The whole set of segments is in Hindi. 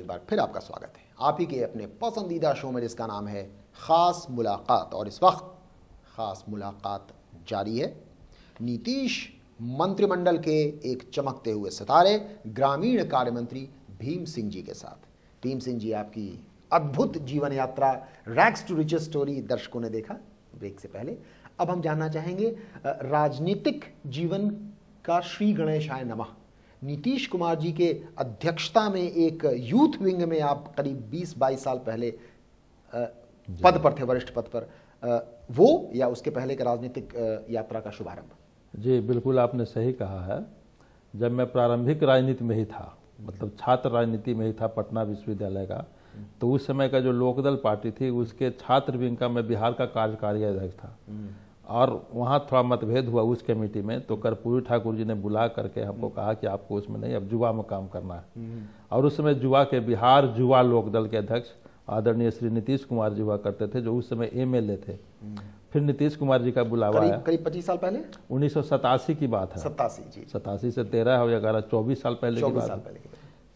एक बार फिर आपका स्वागत है आप ही के अपने पसंदीदा शो में जिसका नाम है खास मुलाकात। और इस वक्त खास मुलाकात जारी है नीतीश मंत्रिमंडल के एक चमकते हुए सितारे ग्रामीण कार्य मंत्री भीम सिंह जी के साथ। भीम सिंह जी, आपकी अद्भुत जीवन यात्रा रैग्स टू रिचेस स्टोरी दर्शकों ने देखा ब्रेक से पहले। अब हम जानना चाहेंगे राजनीतिक जीवन का श्री गणेशाय नमः। नीतीश कुमार जी के अध्यक्षता में एक यूथ विंग में आप करीब 20-22 साल पहले पद पर थे, वरिष्ठ पद पर, वो या उसके पहले का राजनीतिक यात्रा का शुभारंभ? जी बिल्कुल, आपने सही कहा है। जब मैं प्रारंभिक राजनीति में ही था, मतलब छात्र राजनीति में ही था पटना विश्वविद्यालय का, तो उस समय का जो लोकदल पार्टी थी उसके छात्र विंग का मैं बिहार का कार्यकारी अध्यक्ष था। और वहाँ थोड़ा मतभेद हुआ उस कमेटी में, तो कर्पूरी ठाकुर जी ने बुला करके हमको कहा कि आपको उसमें नहीं, अब युवा में काम करना है। और उस समय युवा के बिहार युवा लोकदल के अध्यक्ष आदरणीय श्री नीतीश कुमार जी हुआ करते थे, जो उस समय MLA थे। फिर नीतीश कुमार जी का बुलावा आया, करीब 25 साल पहले, 1987 की बात है। 87 से 13 हो या 11, 24 साल पहले की बात है।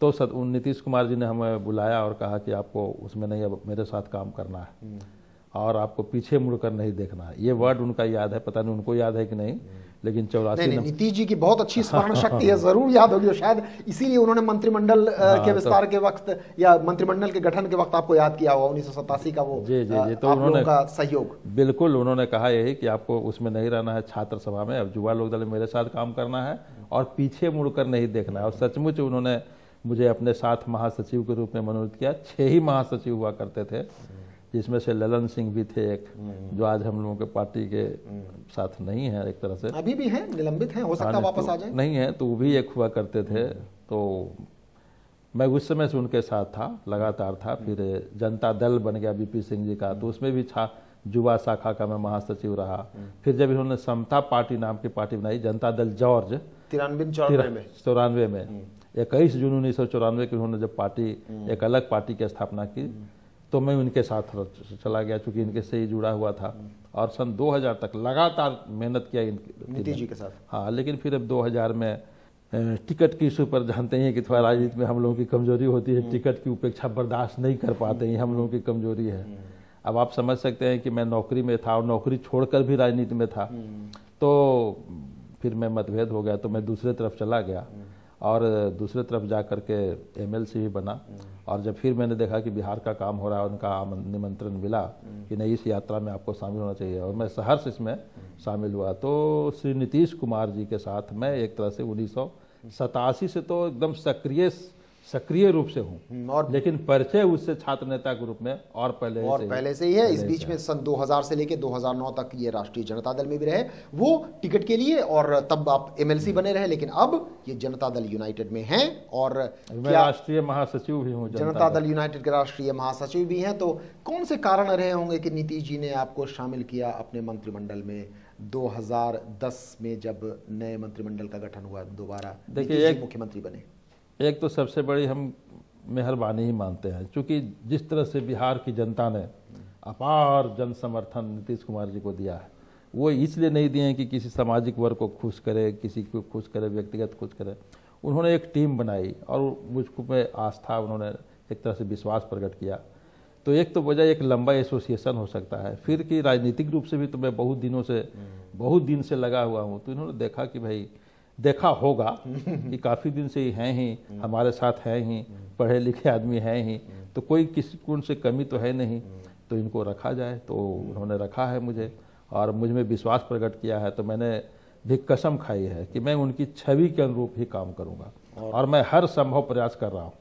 तो नीतीश कुमार जी ने हमें बुलाया और कहा कि आपको उसमें नहीं, अब मेरे साथ काम करना है और आपको पीछे मुड़कर नहीं देखना है। ये वर्ड उनका याद है, पता नहीं उनको याद है कि नहीं, लेकिन 84 नीतीश जी की बहुत अच्छी स्मरण शक्ति है, जरूर याद होगी। शायद इसीलिए उन्होंने मंत्रिमंडल के विस्तार के वक्त या मंत्रिमंडल के गठन के वक्त आपको याद किया होगा, 1987 का वो जी तो उन्होंने का सहयोग। बिल्कुल, उन्होंने कहा यही कि आपको उसमें नहीं रहना है छात्र सभा में, अब युवा लोकदल में मेरे साथ काम करना है और पीछे मुड़कर नहीं देखना है। और सचमुच उन्होंने मुझे अपने साथ महासचिव के रूप में मनोनीत किया। 6 ही महासचिव हुआ करते थे, जिसमें से ललन सिंह भी थे एक, जो आज हम लोगों के पार्टी के साथ नहीं है, एक तरह से अभी भी हैं, निलंबित हैं, हो सकता है वापस आ जाएं। नहीं है तो वो भी एक हुआ करते थे। तो मैं उस समय से उनके साथ था, लगातार था। फिर जनता दल बन गया VP सिंह जी का, तो उसमें भी युवा शाखा का मैं महासचिव रहा। फिर जब इन्होंने समता पार्टी नाम की पार्टी बनाई, जनता दल जॉर्ज 93 में 21 जून 1994 को उन्होंने जब पार्टी एक अलग पार्टी की स्थापना की, तो मैं उनके साथ चला गया, चूंकि इनके से ही जुड़ा हुआ था। और सन 2000 तक लगातार मेहनत किया नीतीश जी के साथ। हाँ, लेकिन फिर अब 2000 में टिकट की इशू पर जानते हैं कि थोड़ा राजनीति में हम लोगों की कमजोरी होती है, टिकट की उपेक्षा बर्दाश्त नहीं कर पाते हैं, हम लोगों की कमजोरी है। अब आप समझ सकते हैं कि मैं नौकरी में था और नौकरी छोड़कर भी राजनीति में था, तो फिर मैं मतभेद हो गया, तो मैं दूसरे तरफ चला गया और दूसरे तरफ जा कर के MLC ही बना। और जब फिर मैंने देखा कि बिहार का काम हो रहा है, उनका निमंत्रण मिला कि नहीं, इस यात्रा में आपको शामिल होना चाहिए, और मैं सहर्ष इसमें शामिल हुआ। तो श्री नीतीश कुमार जी के साथ मैं एक तरह से 1987 से तो एकदम सक्रिय रूप से हूँ, और लेकिन परिचय उससे छात्र नेता के रूप में और पहले से ही है। इस बीच में सन 2000 से लेकर 2009 तक ये राष्ट्रीय जनता दल में भी रहे, वो टिकट के लिए, और तब आप MLC बने रहे, लेकिन अब ये जनता दल यूनाइटेड में हैं और मैं राष्ट्रीय महासचिव भी हूँ, जनता दल यूनाइटेड के राष्ट्रीय महासचिव भी हैं। तो कौन से कारण रहे होंगे कि नीतीश जी ने आपको शामिल किया अपने मंत्रिमंडल में 2010 में, जब नए मंत्रिमंडल का गठन हुआ, दोबारा देखिए मुख्यमंत्री बने? एक तो सबसे बड़ी हम मेहरबानी ही मानते हैं, क्योंकि जिस तरह से बिहार की जनता ने अपार जन समर्थन नीतीश कुमार जी को दिया है, वो इसलिए नहीं दिए हैं कि किसी सामाजिक वर्ग को खुश करे, किसी को खुश करे, व्यक्तिगत खुश करे। उन्होंने एक टीम बनाई और मुझको में आस्था, उन्होंने एक तरह से विश्वास प्रकट किया। तो एक तो वजह एक लंबा एसोसिएशन हो सकता है, फिर कि राजनीतिक रूप से भी तो मैं बहुत दिन से लगा हुआ हूँ। तो इन्होंने देखा कि भाई, देखा होगा कि काफ़ी दिन से ही हैं ही, हमारे साथ हैं ही, पढ़े लिखे आदमी हैं ही, तो कोई किसी को उनसे कमी तो है नहीं, तो इनको रखा जाए। तो उन्होंने रखा है मुझे और मुझ में विश्वास प्रकट किया है। तो मैंने भी कसम खाई है कि मैं उनकी छवि के अनुरूप ही काम करूंगा, और मैं हर संभव प्रयास कर रहा हूँ।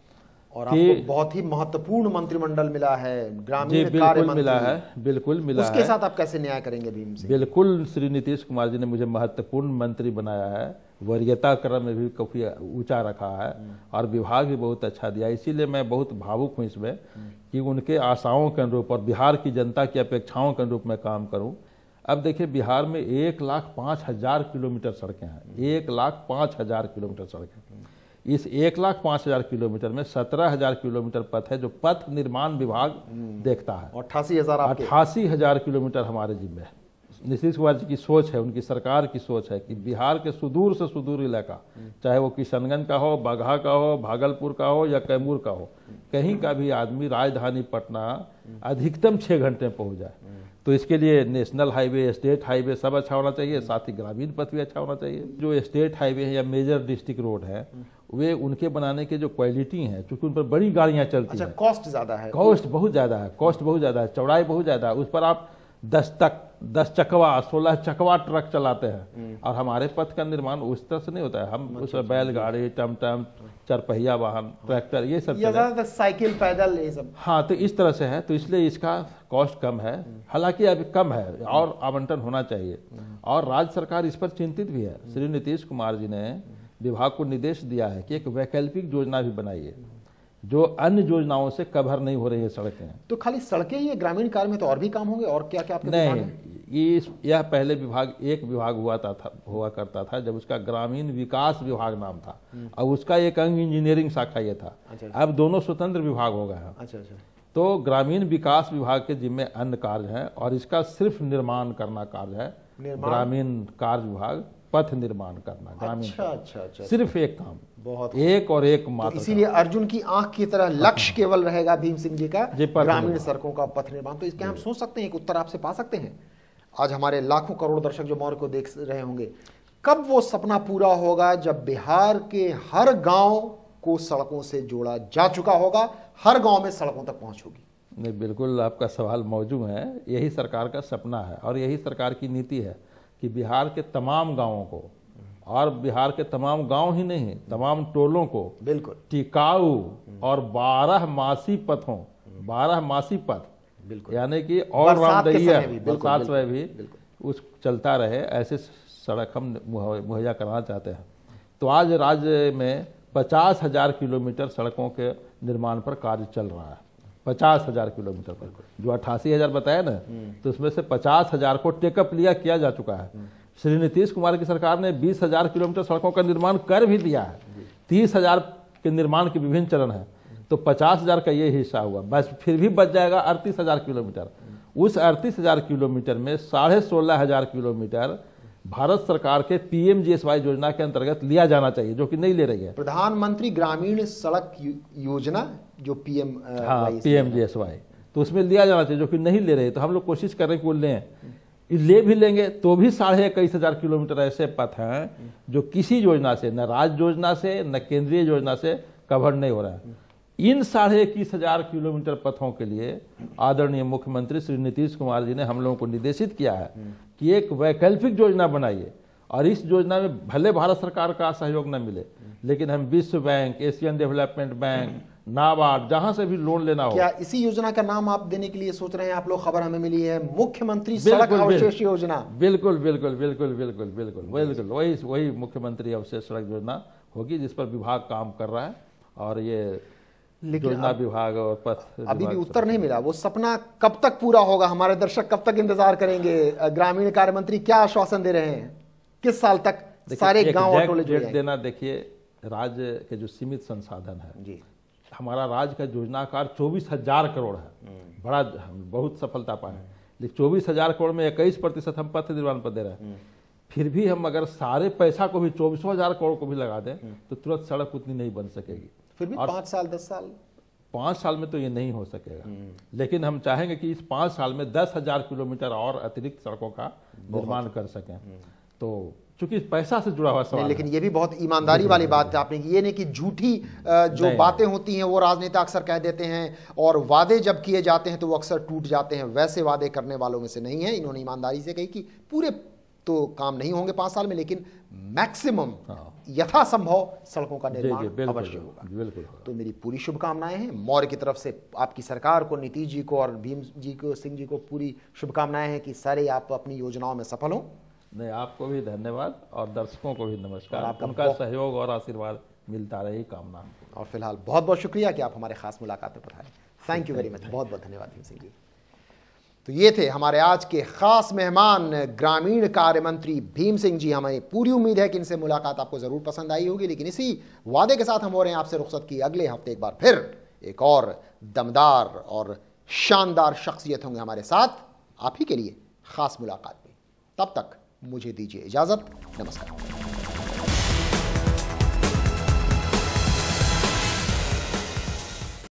और आपको बहुत ही महत्वपूर्ण मंत्रिमंडल मिला है, ग्रामीण कार्य मंत्री मिला है, बिल्कुल मिला है। उसके साथ आप कैसे न्याय करेंगे भीम सिंह? बिल्कुल, श्री नीतीश कुमार जी ने मुझे महत्वपूर्ण मंत्री बनाया है, वरीयता क्रम में भी काफी ऊंचा रखा है और विभाग भी बहुत अच्छा दिया। इसीलिए मैं बहुत भावुक हूँ इसमें कि उनके आशाओं के अनुरूप और बिहार की जनता की अपेक्षाओं के अनुरूप मैं काम करूँ। अब देखिए, बिहार में 1,05,000 किलोमीटर सड़कें हैं, 1,05,000 किलोमीटर सड़कें। इस 1,05,000 किलोमीटर में 17,000 किलोमीटर पथ है जो पथ निर्माण विभाग देखता है, 88,000 88,000 किलोमीटर हमारे जिम्मे है। नीतीश कुमार जी की सोच है, उनकी सरकार की सोच है कि बिहार के सुदूर से सुदूर इलाका, चाहे वो किशनगंज का हो, बगहा का हो, भागलपुर का हो या कैमूर का हो, कहीं का भी आदमी राजधानी पटना अधिकतम 6 घंटे में पहुंच जाए। तो इसके लिए नेशनल हाईवे, स्टेट हाईवे सब अच्छा होना चाहिए, साथ ही ग्रामीण पथ भी अच्छा होना चाहिए। जो स्टेट हाईवे है या मेजर डिस्ट्रिक्ट रोड है, वे उनके बनाने के जो क्वालिटी हैं, चूंकि उन पर बड़ी गाड़ियां चलती हैं, कॉस्ट ज्यादा है, कॉस्ट बहुत ज्यादा है, कॉस्ट बहुत ज्यादा है, चौड़ाई बहुत ज्यादा है, उस पर आप 10 चकवा 16 चकवा ट्रक चलाते हैं। और हमारे पथ का निर्माण उस तरह से नहीं होता है, हम उस बैलगाड़ी, टमटम, चारपहिया वाहन, ट्रैक्टर, ये सब ज्यादातर साइकिल, पैदल, ये सब। हाँ, तो इस तरह से है, तो इसलिए इसका कॉस्ट कम है, हालांकि अभी कम है और आवंटन होना चाहिए। और राज्य सरकार इस पर चिंतित भी है। श्री नीतीश कुमार जी ने विभाग को निर्देश दिया है कि एक वैकल्पिक योजना भी बनाइए जो अन्य योजनाओं से कवर नहीं हो रही है सड़कें। तो खाली सड़कें ही ग्रामीण कार्य में तो और भी काम होंगे, और क्या क्या आपके नहीं, यह पहले एक विभाग हुआ करता था जब उसका ग्रामीण विकास विभाग नाम था, और उसका एक अंग इंजीनियरिंग शाखा ये था। अब दोनों स्वतंत्र विभाग हो गए हैं। अच्छा अच्छा। तो ग्रामीण विकास विभाग के जिम्मे अन्य कार्य हैं और इसका सिर्फ निर्माण करना कार्य है। ग्रामीण कार्य विभाग पथ निर्माण करना, ग्रामीण। अच्छा। सिर्फ एक काम, बहुत एक और एक मात्र। तो इसीलिए अर्जुन की आंख की तरह लक्ष्य केवल रहेगा भीम सिंह जी का ग्रामीण सड़कों का पथ निर्माण। तो इसके हम सोच सकते हैं, एक उत्तर आपसे पा सकते हैं। आज हमारे लाखों करोड़ दर्शक जो मौर्य को देख रहे होंगे, कब वो सपना पूरा होगा जब बिहार के हर गांव को सड़कों से जोड़ा जा चुका होगा, हर गांव में सड़कों तक पहुंच होगी? नहीं, बिल्कुल आपका सवाल मौजूद है। यही सरकार का सपना है और यही सरकार की नीति है कि बिहार के तमाम गांवों को, और बिहार के तमाम गांव ही नहीं, तमाम टोलों को बिल्कुल टिकाऊ और 12 मासी पथ, बिल्कुल, यानी कि ऑल राउंड द ईयर, बरसात समय भी उस चलता रहे, ऐसे सड़क हम मुहैया कराना चाहते हैं। तो आज राज्य में 50,000 किलोमीटर सड़कों के निर्माण पर कार्य चल रहा है। 50,000 किलोमीटर पर, जो 88,000 बताया ना, तो उसमें से 50,000 को टेकअप किया जा चुका है। श्री नीतीश कुमार की सरकार ने 20,000 किलोमीटर सड़कों का निर्माण कर भी दिया है। 30,000 के निर्माण के विभिन्न चरण है, तो 50,000 का ये हिस्सा हुआ, बस फिर भी बच जाएगा 38,000 किलोमीटर। उस 38,000 किलोमीटर में 16,500 किलोमीटर भारत सरकार के पीएमजीएसवाई योजना के अंतर्गत लिया जाना चाहिए, जो कि नहीं ले रही है। प्रधानमंत्री ग्रामीण सड़क योजना जो पीएमजीएसवाई, तो उसमें लिया जाना चाहिए, जो कि नहीं ले रहे। तो हम लोग कोशिश कर रहे हैं कि वो लें, ले भी लेंगे तो भी 21,500 किलोमीटर ऐसे पथ हैं जो किसी योजना से, न राज्य योजना से न केंद्रीय योजना से कवर नहीं हो रहा है। इन 21,500 किलोमीटर पथों के लिए आदरणीय मुख्यमंत्री श्री नीतीश कुमार जी ने हम लोगों को निर्देशित किया है कि एक वैकल्पिक योजना बनाइए। और इस योजना में भले भारत सरकार का सहयोग न मिले, लेकिन हम विश्व bank, Asian development bank, NABARD, जहां से भी लोन लेना हो। क्या इसी योजना का नाम आप देने के लिए सोच रहे हैं? आप लोग, खबर हमें मिली है, मुख्यमंत्री सड़क अवशेष योजना। बिल्कुल बिल्कुल बिल्कुल बिल्कुल बिल्कुल बिल्कुल वही मुख्यमंत्री अवशेष सड़क योजना होगी, जिस पर विभाग काम कर रहा है। और ये योजना विभाग और पथ अभी भी उत्तर नहीं मिला। वो सपना कब तक पूरा होगा? हमारे दर्शक कब तक इंतजार करेंगे? ग्रामीण कार्य मंत्री क्या आश्वासन दे रहे हैं? किस साल तक सारे गांव और टोले जुड़े देना? देखिए, राज्य के जो सीमित संसाधन है जी, हमारा राज्य का योजनाकार 24,000 करोड़ है, बड़ा बहुत सफलता पाए, लेकिन 24,000 करोड़ में 21% हम पथ निर्माण पर दे रहे हैं। फिर भी हम अगर सारे पैसा को भी 24,000 करोड़ को भी लगा दें तो तुरंत सड़क उतनी नहीं बन सकेगी। फिर भी 5 साल 10 साल 5 साल में तो ये नहीं हो सकेगा, लेकिन हम चाहेंगे कि इस 5 साल में 10,000 किलोमीटर और अतिरिक्त सड़कों का निर्माण कर सकें। तो चूंकि पैसा से जुड़ा हुआ सवाल, लेकिन ये भी बहुत ईमानदारी वाली बात है आपने, ये नहीं कि झूठी जो बातें होती हैं वो राजनेता अक्सर कह देते हैं, और वादे जब किए जाते हैं तो वो अक्सर टूट जाते हैं। वैसे वादे करने वालों में से नहीं है। इन्होंने ईमानदारी से कही कि पूरे तो काम नहीं होंगे 5 साल में, लेकिन मैक्सिमम यथासंभव सड़कों का निर्माण अवश्य होगा। तो मेरी पूरी शुभकामनाएं हैं मौर्य की तरफ से आपकी सरकार को, नीतीश जी को और भीम जी को, सिंह जी को पूरी शुभकामनाएं हैं कि सारे आप अपनी योजनाओं में सफल हों। नहीं, आपको भी धन्यवाद और दर्शकों को भी नमस्कार। आपका उनका सहयोग और आशीर्वाद मिलता रहे, कामना। और फिलहाल बहुत बहुत शुक्रिया कि आप हमारे खास मुलाकात में पधारे। थैंक यू वेरी मच, बहुत बहुत धन्यवाद भीम सिंह जी। तो ये थे हमारे आज के खास मेहमान ग्रामीण कार्य मंत्री भीम सिंह जी। हमें पूरी उम्मीद है कि इनसे मुलाकात आपको जरूर पसंद आई होगी, लेकिन इसी वादे के साथ हम हो रहे हैं आपसे रुखसत की। अगले हफ्ते एक बार फिर एक और दमदार और शानदार शख्सियत होंगे हमारे साथ, आप ही के लिए खास मुलाकात में। तब तक मुझे दीजिए इजाजत। नमस्कार।